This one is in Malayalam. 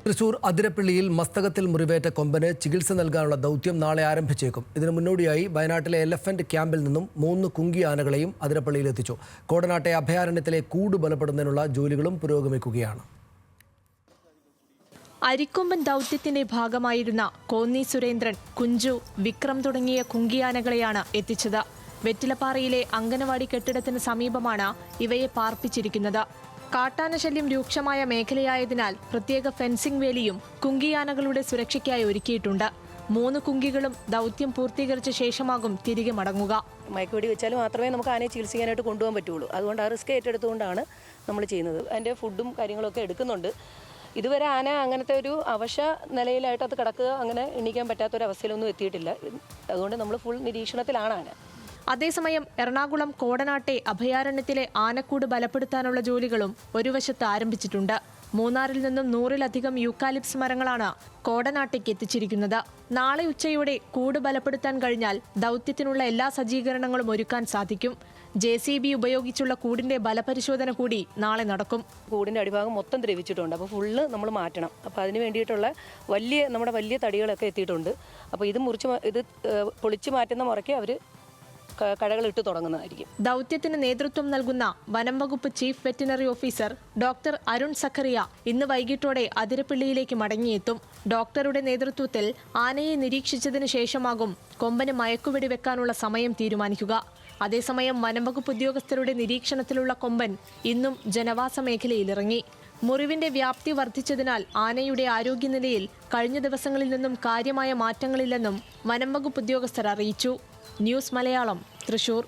തൃശൂർ അതിരപ്പള്ളിയിൽ മസ്തകത്തിൽ മുറിവേറ്റ കൊമ്പന് ചികിത്സ നൽകാനുള്ള ദൗത്യം നാളെ ആരംഭിച്ചേക്കും. ഇതിനു മുന്നോടിയായി വയനാട്ടിലെ എലഫന്റ് ക്യാമ്പിൽ നിന്നും 3 കുങ്കി ആനകളെയും അതിരപ്പള്ളിയിൽ എത്തിച്ചു. കോടനാട്ടെ അഭയാരണ്യത്തിലെ കൂട് ബലപ്പെടുന്നതിനുള്ള ജോലികളും പുരോഗമിക്കുകയാണ്. അരിക്കൊമ്പൻ ദൗത്യത്തിന്റെ ഭാഗമായിരുന്ന കോന്നി സുരേന്ദ്രൻ, കുഞ്ചു, വിക്രം തുടങ്ങിയ കുങ്കിയാനകളെയാണ് എത്തിച്ചത്. വെറ്റിലപ്പാറയിലെ അംഗനവാടി കെട്ടിടത്തിന് സമീപമാണ് ഇവയെ പാർപ്പിച്ചിരിക്കുന്നത്. കാട്ടാന ശല്യം രൂക്ഷമായ മേഖലയായതിനാൽ പ്രത്യേക ഫെൻസിംഗ് വേലിയും കുങ്കിയാനകളുടെ സുരക്ഷയ്ക്കായി ഒരുക്കിയിട്ടുണ്ട്. 3 കുങ്കികളും ദൗത്യം പൂർത്തീകരിച്ച ശേഷമാകും തിരികെ മടങ്ങുക. മയക്കുവെടി വെച്ചാൽ മാത്രമേ നമുക്ക് ആനയെ ചികിത്സിക്കാനായിട്ട് കൊണ്ടുപോകാൻ പറ്റുള്ളൂ. അതുകൊണ്ട് ആ റിസ്ക് ഏറ്റെടുത്തുകൊണ്ടാണ് നമ്മൾ ചെയ്യുന്നത്. അതിൻ്റെ ഫുഡും കാര്യങ്ങളൊക്കെ എടുക്കുന്നുണ്ട്. ഇതുവരെ ആന അങ്ങനത്തെ ഒരു അവശ നിലയിലായിട്ട് അത് കിടക്കുക, അങ്ങനെ എണീക്കാൻ പറ്റാത്തൊരവസ്ഥയിലൊന്നും എത്തിയിട്ടില്ല. അതുകൊണ്ട് നമ്മൾ ഫുൾ നിരീക്ഷണത്തിലാണ് ആന. അതേസമയം എറണാകുളം കോടനാട്ടെ അഭയാരണ്യത്തിലെ ആനക്കൂട് ബലപ്പെടുത്താനുള്ള ജോലികളും ഒരു വശത്ത് ആരംഭിച്ചിട്ടുണ്ട്. മൂന്നാറിൽ നിന്നും 100-ലധികം യൂക്കാലിപ്സ് മരങ്ങളാണ് കോടനാട്ടേക്ക് എത്തിച്ചിരിക്കുന്നത്. നാളെ ഉച്ചയോടെ കൂട് ബലപ്പെടുത്താൻ കഴിഞ്ഞാൽ ദൗത്യത്തിനുള്ള എല്ലാ സജ്ജീകരണങ്ങളും ഒരുക്കാൻ സാധിക്കും. JCB ഉപയോഗിച്ചുള്ള കൂടിന്റെ ബലപരിശോധന കൂടി നാളെ നടക്കും. കൂടിന്റെ അടിഭാഗം മൊത്തം ദ്രവിച്ചിട്ടുണ്ട്. അപ്പോൾ ഫുള്ള് നമ്മൾ മാറ്റണം. അപ്പോൾ അതിന് വേണ്ടിയിട്ടുള്ള നമ്മുടെ വലിയ തടികളൊക്കെ എത്തിയിട്ടുണ്ട്. അപ്പോൾ ഇത് പൊളിച്ചു മാറ്റുന്ന മുറയ്ക്ക് അവർ കടകളിട്ട് തുടങ്ങുന്നതായിരിക്കും. ദൗത്യത്തിന് നേതൃത്വം നൽകുന്ന വനം വകുപ്പ് chief veterinary officer doctor Arun Zacharia ഇന്ന് വൈകിട്ടോടെ അതിരപ്പള്ളിയിലേക്ക് മടങ്ങിയെത്തും. ഡോക്ടറുടെ നേതൃത്വത്തിൽ ആനയെ നിരീക്ഷിച്ചതിന് ശേഷമാകും കൊമ്പന് മയക്കുവെടി വെക്കാനുള്ള സമയം തീരുമാനിക്കുക. അതേസമയം വനം വകുപ്പ് ഉദ്യോഗസ്ഥരുടെ നിരീക്ഷണത്തിലുള്ള കൊമ്പൻ ഇന്നും ജനവാസ മേഖലയിലിറങ്ങി. മുറിവിന്റെ വ്യാപ്തി വർദ്ധിച്ചതിനാൽ ആനയുടെ ആരോഗ്യനിലയിൽ കഴിഞ്ഞ ദിവസങ്ങളിൽ നിന്നും കാര്യമായ മാറ്റങ്ങളില്ലെന്നും വനം വകുപ്പ് ഉദ്യോഗസ്ഥർ അറിയിച്ചു. ന്യൂസ് മലയാളം, തൃശൂർ.